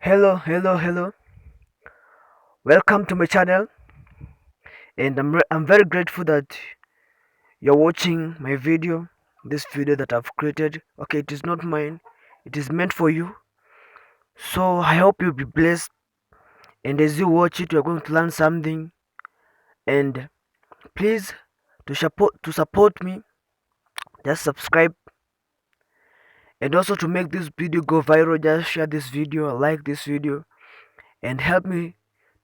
Hello. Welcome to my channel, and I'm very grateful that you're watching my video. This video that I've created. Okay, it is not mine. It is meant for you. So I hope you'll be blessed. And as you watch it, you're going to learn something. And please, to support me, just subscribe. And also to make this video go viral, just share this video, like this video, and help me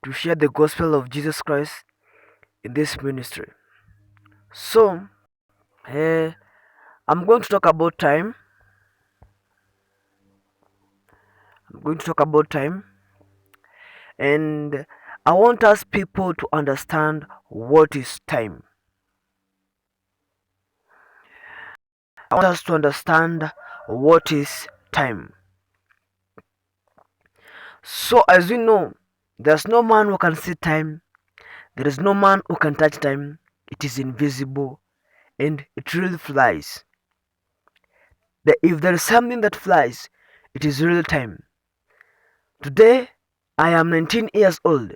to share the gospel of Jesus Christ in this ministry. So, uh, I'm going to talk about time. I'm going to talk about time, and I want us people to understand what is time. I want us to understand what is time. So, as you know, there's no man who can see time, there is no man who can touch time. It is invisible and it really flies. If there is something that flies, it is real time. Today, I am 19 years old.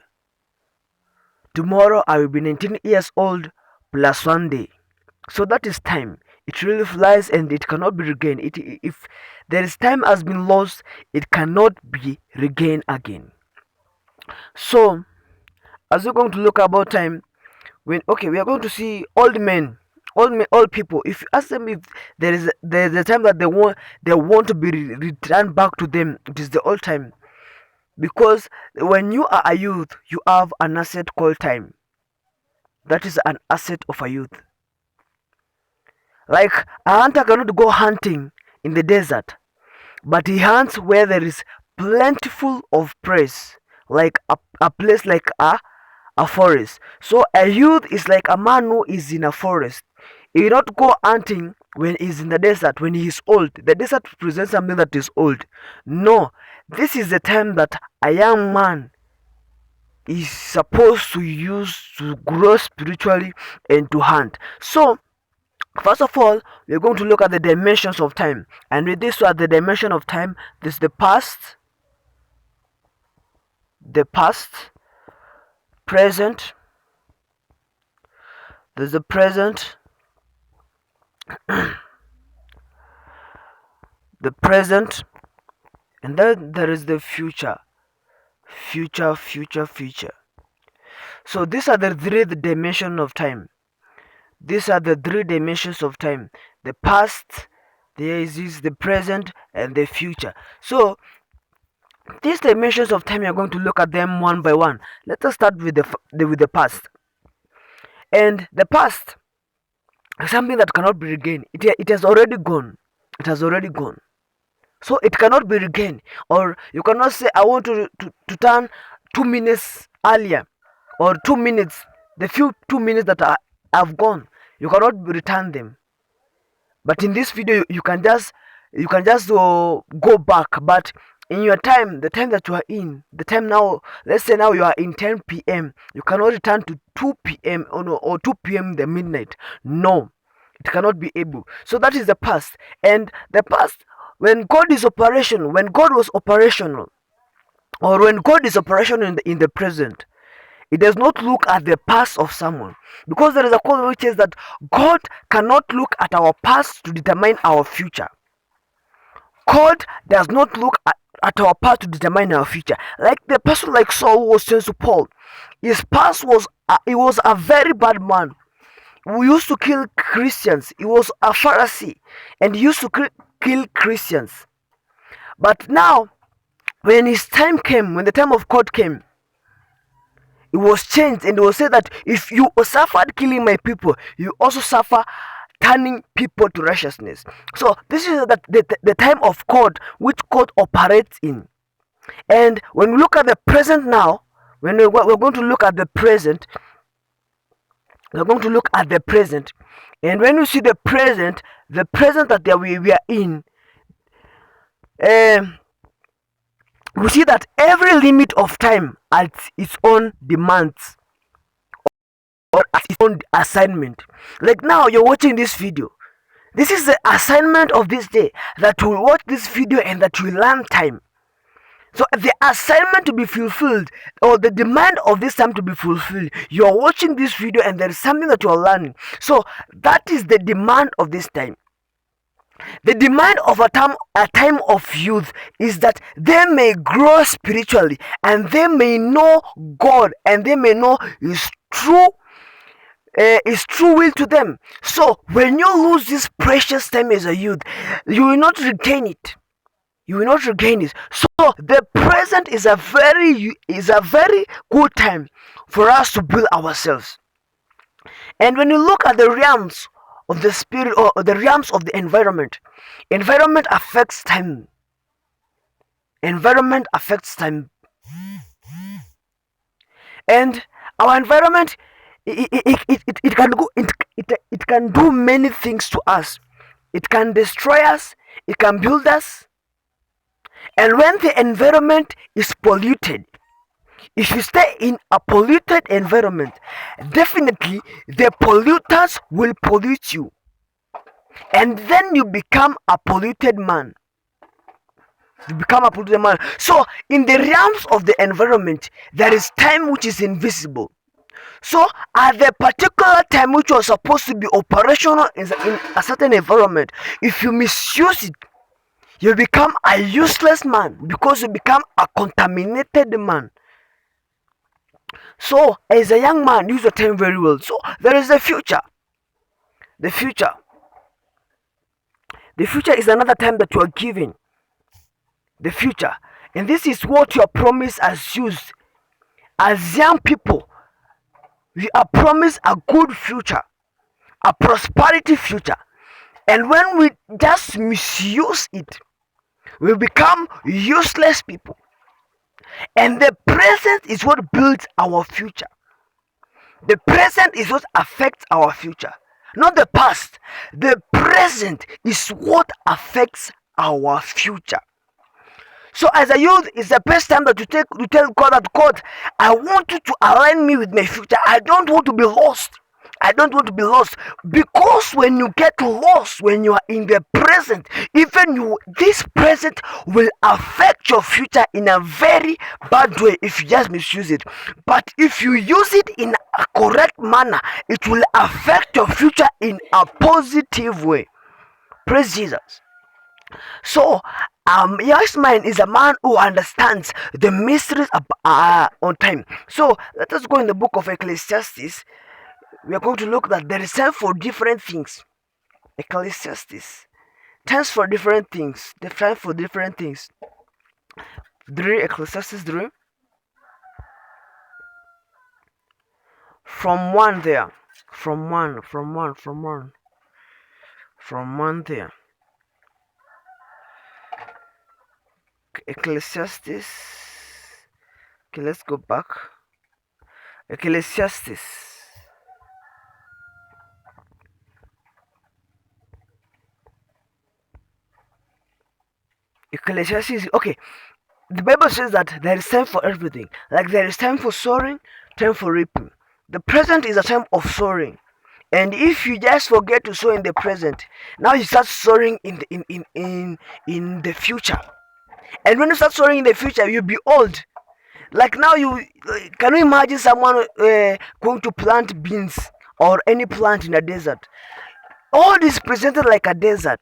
Tomorrow, I will be 19 years old plus 1 day. So that is time. It really flies and it cannot be regained. If there is time has been lost, it cannot be regained again. So, as we're going to look about time, we are going to see old people. If you ask them if there is a time that they want to be returned back to them, it is the old time. Because when you are a youth, you have an asset called time. That is an asset of a youth. Like a hunter cannot go hunting in the desert, but he hunts where there is plentiful of prey, like a place like a forest. So a youth is like a man who is in a forest. He will not go hunting when he's in the desert, when he is old. The desert presents something that is old. No, this is the time that a young man is supposed to use to grow spiritually and to hunt. So, first of all, we're going to look at the dimensions of time. And with this, the dimension of time, this is the past, present, there's the present, the present, and then there is the future. Future. So these are the three dimensions of time. These are the three dimensions of time: the past, there is the present, and the future. So these dimensions of time, you're going to look at them one by one. Let us start with the past. And the past is something that cannot be regained. It has already gone. It has already gone. So it cannot be regained. Or you cannot say, I want to turn 2 minutes earlier, or 2 minutes, the few 2 minutes that have gone. You cannot return them. But in this video, you can just go back. But in your time, the time that you are in, the time now, let's say now you are in 10 p.m. You cannot return to 2 p.m. or 2 p.m. the midnight. No, it cannot be able. So that is the past. And the past, when God was operational, or when God is operational in the present, it does not look at the past of someone, because there is a quote which says that God cannot look at our past to determine our future. God does not look at our past to determine our future. Like the person like Saul was saying to Paul, his past was he was a very bad man. We used to kill Christians. He was a Pharisee and he used to kill Christians. But now, when his time came, when the time of God came, it was changed, and it was said that if you suffered killing my people, you also suffer turning people to righteousness. So this is the time of God which God operates in. And when we look at the present now, when we're going to look at the present, we're going to look at the present. And when we see the present that we are in, we see that every limit of time has its own demands or as its own assignment. Like now, you're watching this video. This is the assignment of this day, that you will watch this video and that you will learn time. So the assignment to be fulfilled, or the demand of this time to be fulfilled, you are watching this video and there is something that you are learning. So that is the demand of this time. The demand of a time of youth is that they may grow spiritually and they may know God and they may know His true will to them. So when you lose this precious time as a youth, you will not regain it. You will not regain it. So the present is a very good time for us to build ourselves. And when you look at the realms of the spirit, or the realms of the environment affects time. Environment affects time. And our environment, it can go it can do many things to us. It can destroy us, it can build us. And when the environment is polluted, if you stay in a polluted environment, definitely the pollutants will pollute you, and then you become a polluted man. So in the realms of the environment, there is time which is invisible. So at the particular time which was supposed to be operational in a certain environment, if you misuse it, you become a useless man, because you become a contaminated man. So as a young man, use your time very well. So there is the future. The future. The future is another time that you are given. The future. And this is what you are promised as youth. As young people, we are promised a good future, a prosperity future. And when we just misuse it, we become useless people. And the present is what builds our future. The present is what affects our future, not the past. The present is what affects our future. So as a youth, it's the best time that you tell God that, God, I want you to align me with my future. I don't want to be lost. I don't want to be lost, because when you get lost, when you are in the present, this present will affect your future in a very bad way if you just misuse it. But if you use it in a correct manner, it will affect your future in a positive way. Praise Jesus. So yes, man is a man who understands the mysteries on time. So let us go in the book of Ecclesiastes. We are going to look that there is time for different things. Ecclesiastes. Times for different things. The time for different things. Ecclesiastes 3. From 1 there. From one there. Ecclesiastes. Okay, let's go back. Ecclesiastes. Ecclesiastes. Okay, the Bible says that there is time for everything. Like there is time for sowing, time for reaping. The present is a time of sowing, and if you just forget to sow in the present, now you start sowing in the future. And when you start sowing in the future, you'll be old. Like now, you can you imagine someone going to plant beans or any plant in a desert? All this presented like a desert,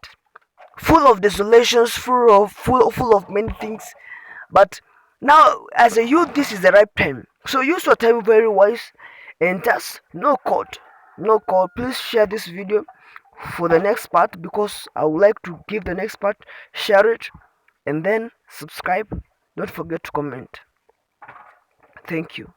full of desolations, full of many things. But now, as a youth, this is the right time. So use your time very wise, and just no call. Please share this video for the next part, because I would like to give the next part. Share it and then subscribe. Don't forget to comment. Thank you.